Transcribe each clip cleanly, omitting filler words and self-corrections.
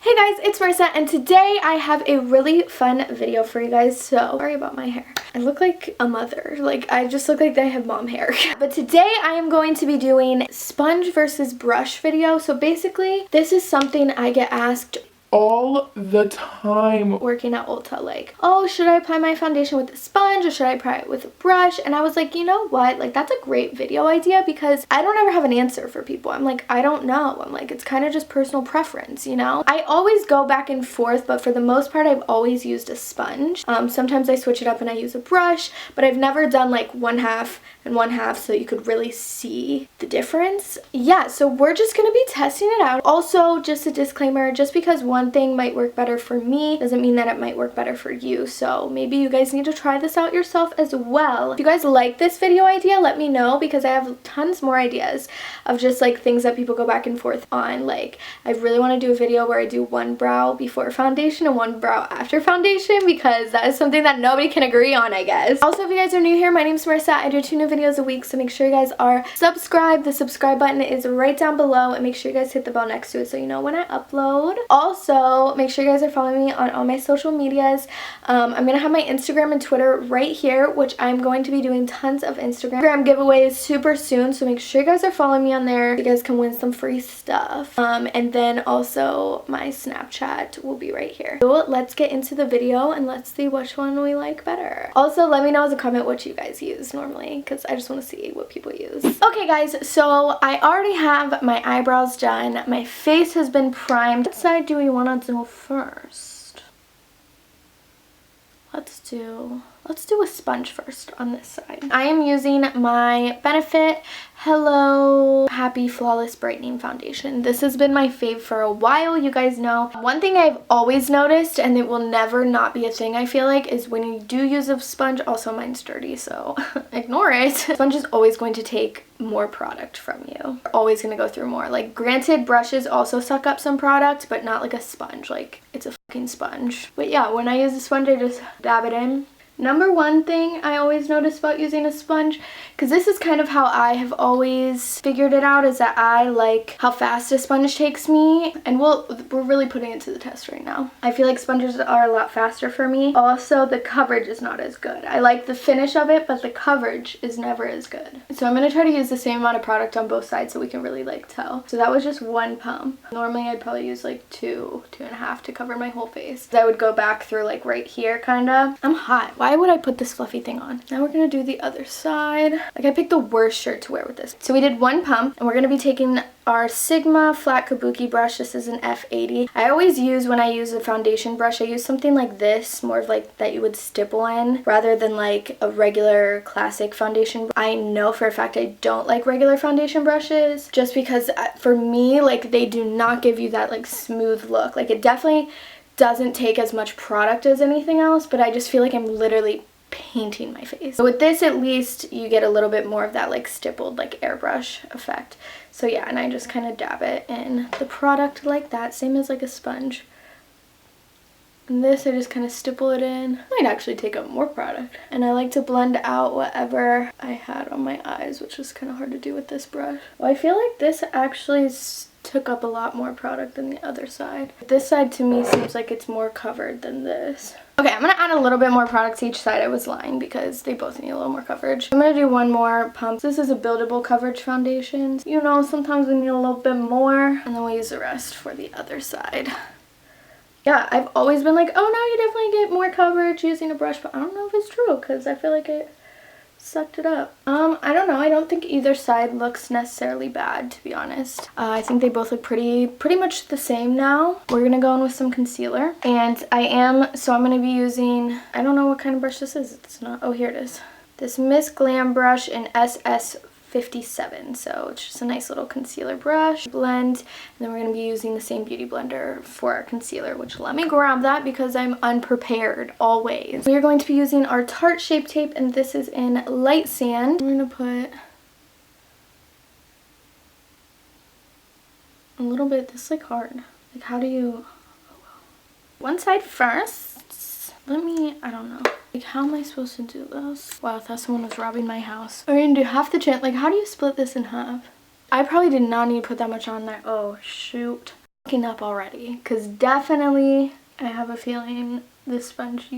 Hey guys, it's Marissa and today I have a really fun video for you guys. So, sorry about my hair. I look like a mother. Like, I just look like I have mom hair. But today I am going to be doing sponge versus brush video. So basically, this is something I get asked all the time working at Ulta, like, oh, should I apply my foundation with a sponge or should I apply it with a brush? And I was like, you know what, like, that's a great video idea because I don't ever have an answer for people. I'm like, I don't know. I'm like, it's kind of just personal preference, you know? I always go back and forth, but for the most part I've always used a sponge. Sometimes I switch it up and I use a brush, but I've never done like one half and one half so you could really see the difference. Yeah, so we're just gonna be testing it out. Also, just a disclaimer, just because one thing might work better for me doesn't mean that it might work better for you. So maybe you guys need to try this out yourself as well. If you guys like this video idea, let me know because I have tons more ideas of just like things that people go back and forth on. Like, I really want to do a video where I do one brow before foundation and one brow after foundation because that is something that nobody can agree on, I guess. Also, if you guys are new here, my name is Marissa. I do 2 new videos a week, so make sure you guys are subscribed. The subscribe button is right down below and make sure you guys hit the bell next to it so you know when I upload. Also, make sure you guys are following me on all my social medias. I'm going to have my Instagram and Twitter right here, which I'm going to be doing tons of Instagram giveaways super soon, so make sure you guys are following me on there. You guys can win some free stuff. And then also my Snapchat will be right here. So let's get into the video and let's see which one we like better. Also, let me know as a comment what you guys use normally because I just want to see what people use. Okay guys, so I already have my eyebrows done. My face has been primed. What side do we want to do first? Let's do a sponge first on this side. I am using my Benefit Hello Happy Flawless Brightening Foundation. This has been my fave for a while, you guys know. One thing I've always noticed, and it will never not be a thing I feel like, is when you do use a sponge, also mine's dirty, so ignore it. Sponge is always going to take more product from you. You're always going to go through more. Like, granted, brushes also suck up some product, but not like a sponge. Like, it's a fucking sponge. But yeah, when I use a sponge, I just dab it in. Number one thing I always notice about using a sponge, because this is kind of how I have always figured it out, is that I like how fast a sponge takes me, and we're really putting it to the test right now. I feel like sponges are a lot faster for me. Also, the coverage is not as good. I like the finish of it, but the coverage is never as good. So I'm going to try to use the same amount of product on both sides so we can really like tell. So that was just 1 pump. Normally I'd probably use like 2.5 to cover my whole face. I would go back through like right here kind of. I'm hot. Why would I put this fluffy thing on? Now we're gonna do the other side. Like, I picked the worst shirt to wear with this. So we did 1 pump and we're gonna be taking our Sigma flat kabuki brush. This is an F80. I always use, when I use a foundation brush, I use something like this, more of like that you would stipple in rather than like a regular classic foundation. I know for a fact I don't like regular foundation brushes just because for me, like, they do not give you that like smooth look. Like, it definitely doesn't take as much product as anything else, but I just feel like I'm literally painting my face. So with this, at least you get a little bit more of that like stippled like airbrush effect. So yeah, and I just kind of dab it in the product like that, same as like a sponge. And this, I just kind of stipple it in. Might actually take up more product. And I like to blend out whatever I had on my eyes, which is kind of hard to do with this brush. Well, I feel like this actually took up a lot more product than the other side. This side to me seems like it's more covered than this. Okay, I'm going to add a little bit more product to each side. I was lying because they both need a little more coverage. I'm going to do 1 more pump. This is a buildable coverage foundation. You know, sometimes we need a little bit more. And then we'll use the rest for the other side. Yeah, I've always been like, oh no, you definitely get more coverage using a brush, but I don't know if it's true because I feel like it sucked it up. I don't know. I don't think either side looks necessarily bad, to be honest. I think they both look pretty much the same now. We're gonna go in with some concealer, and I'm gonna be using, I don't know what kind of brush this is. It's not, oh, here it is. This Miss Glam brush in SS57. So it's just a nice little concealer brush. Blend, and then we're gonna be using the same beauty blender for our concealer, which, let me grab that because I'm unprepared always. We are going to be using our Tarte Shape Tape, and this is in Light Sand. We're gonna put a little bit. This is like hard. Like, how do you, one side first. I don't know. Like, how am I supposed to do this? Wow, I thought someone was robbing my house. We're gonna do half the chin. Like, how do you split this in half? I probably did not need to put that much on there. Oh, shoot. fucking up already, because definitely I have a feeling this sponge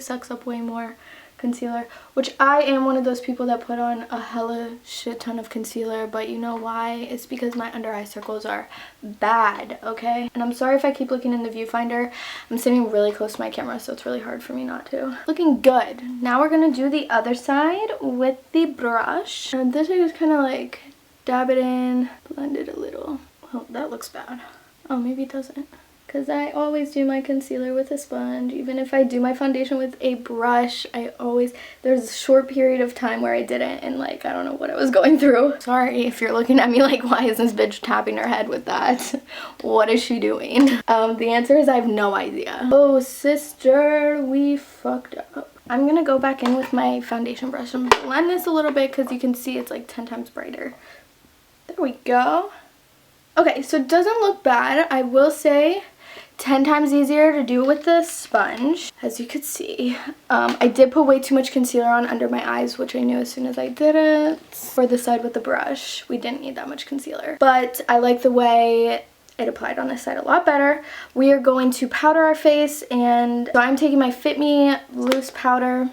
sucks up way more concealer, which I am one of those people that put on a hella shit ton of concealer, but you know why? It's because my under eye circles are bad, okay? And I'm sorry if I keep looking in the viewfinder. I'm sitting really close to my camera, so it's really hard for me not to. Looking good. Now we're gonna do the other side with the brush, and this I just kind of like dab it in, blend it a little. Oh, that looks bad. Oh, maybe it doesn't. Because I always do my concealer with a sponge. Even if I do my foundation with a brush, there's a short period of time where I didn't, and like, I don't know what I was going through. Sorry if you're looking at me like, why is this bitch tapping her head with that? What is she doing? The answer is I have no idea. Oh, sister, we fucked up. I'm gonna go back in with my foundation brush and blend this a little bit because you can see it's like 10 times brighter. There we go. Okay, so it doesn't look bad. I will say 10 times easier to do with the sponge, as you could see. I did put way too much concealer on under my eyes, which I knew as soon as I did it. For the side with the brush, we didn't need that much concealer. But I like the way it applied on this side a lot better. We are going to powder our face, and so I'm taking my Fit Me loose powder.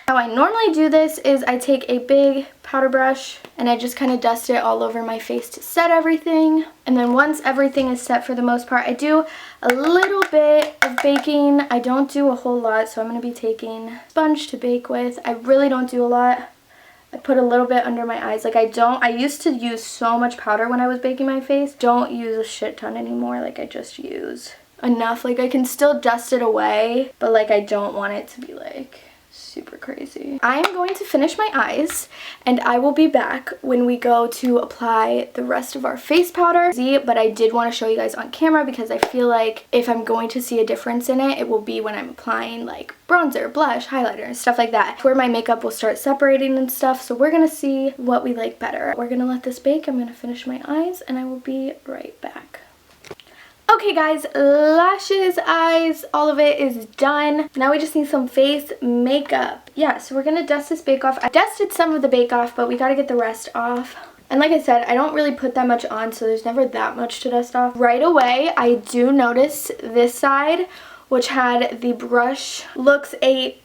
How I normally do this is I take a big powder brush and I just kind of dust it all over my face to set everything. And then once everything is set for the most part, I do a little bit of baking. I don't do a whole lot, so I'm going to be taking sponge to bake with. I really don't do a lot. I put a little bit under my eyes. Like I used to use so much powder when I was baking my face. Don't use a shit ton anymore. Like I just use enough. Like I can still dust it away, but like I don't want it to be like super crazy. I am going to finish my eyes and I will be back when we go to apply the rest of our face powder. But I did want to show you guys on camera because I feel like if I'm going to see a difference in it, it will be when I'm applying like bronzer, blush, highlighter, and stuff like that, where my makeup will start separating and stuff. So we're gonna see what we like better. We're gonna let this bake. I'm gonna finish my eyes and I will be right back. Okay guys, lashes, eyes, all of it is done. Now we just need some face makeup. Yeah, so we're gonna dust this bake off. I dusted some of the bake off, but we gotta get the rest off. And like I said, I don't really put that much on, so there's never that much to dust off. Right away, I do notice this side, which had the brush, looks a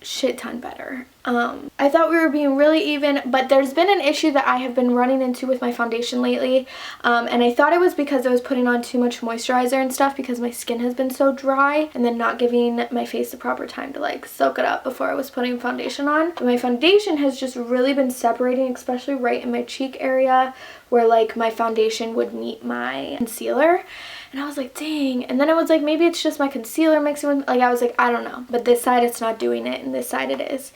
shit ton better. I thought we were being really even, but there's been an issue that I have been running into with my foundation lately, and I thought it was because I was putting on too much moisturizer and stuff because my skin has been so dry, and then not giving my face the proper time to like soak it up before I was putting foundation on. But my foundation has just really been separating, especially right in my cheek area where like my foundation would meet my concealer. And I was like, dang. And then I was like, maybe it's just my concealer mixing with, like, I was like, I don't know. But this side it's not doing it, and this side it is.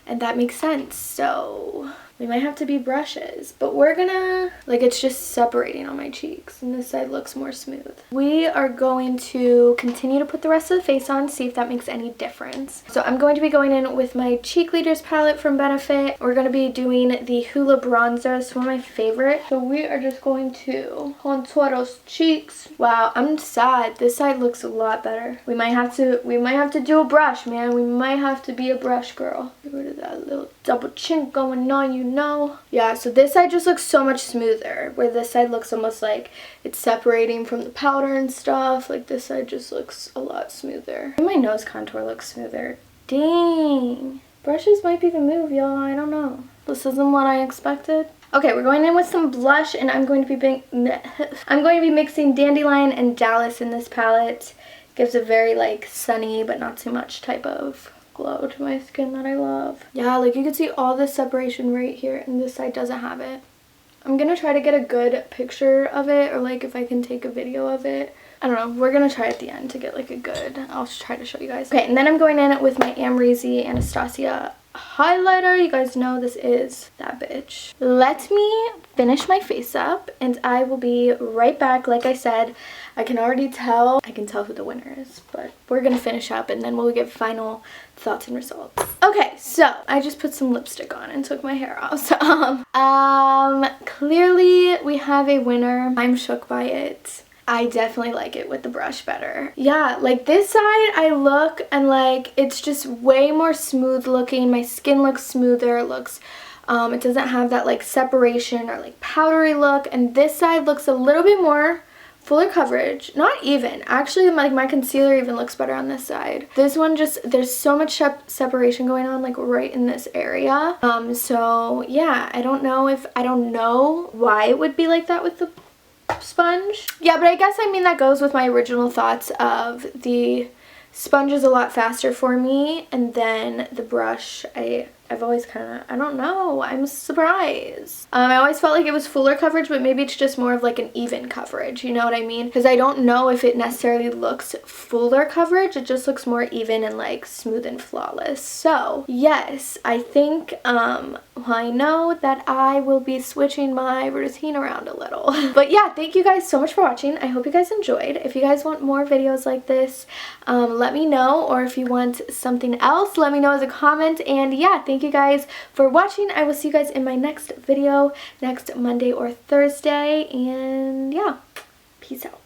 And that makes sense. So we might have to be brushes, but we're gonna, like, it's just separating on my cheeks, and this side looks more smooth. We are going to continue to put the rest of the face on, see if that makes any difference. So I'm going to be going in with my Cheek Leaders palette from Benefit. We're going to be doing the Hoola bronzer. It's one of my favorites. So we are just going to contour those cheeks. Wow, I'm sad. This side looks a lot better. We might have to do a brush, man. We might have to be a brush girl. Get rid of that little double chin going on, you know. Yeah, so this side just looks so much smoother, where this side looks almost like it's separating from the powder and stuff. Like this side just looks a lot smoother. And my nose contour looks smoother. Dang. Brushes might be the move, y'all. I don't know. This isn't what I expected. Okay, we're going in with some blush, and I'm going to be mixing Dandelion and Dallas in this palette. Gives a very like sunny but not too much type of glow to my skin that I love. Yeah, like you can see all this separation right here, and this side doesn't have it. I'm gonna try to get a good picture of it, or like if I can take a video of it. I don't know. We're gonna try at the end to get like a good, I'll try to show you guys. Okay, and then I'm going in with my Amrezy Anastasia highlighter. You guys know this is that bitch. Let me finish my face up and I will be right back. Like I said, I can already tell, I can tell who the winner is, but we're gonna finish up and then we'll give final thoughts and results. Okay, so I just put some lipstick on and took my hair off. So, clearly we have a winner. I'm shook by it. I definitely like it with the brush better. Yeah, like this side I look and like it's just way more smooth looking. My skin looks smoother. It looks, it doesn't have that like separation or like powdery look. And this side looks a little bit more fuller coverage, not even, actually like my concealer even looks better on this side. This one just, there's so much separation going on like right in this area. So yeah, I don't know why it would be like that with the sponge. Yeah, but I guess I mean that goes with my original thoughts of the sponge is a lot faster for me, and then the brush I've always kind of, I don't know, I'm surprised. I always felt like it was fuller coverage, but maybe it's just more of like an even coverage, you know what I mean? Because I don't know if it necessarily looks fuller coverage, it just looks more even and like smooth and flawless. So yes, I think I know that I will be switching my routine around a little. But yeah, thank you guys so much for watching. I hope you guys enjoyed. If you guys want more videos like this, let me know, or if you want something else, let me know as a comment. And yeah, thank you guys for watching. I will see you guys in my next video next Monday or Thursday, and yeah, peace out.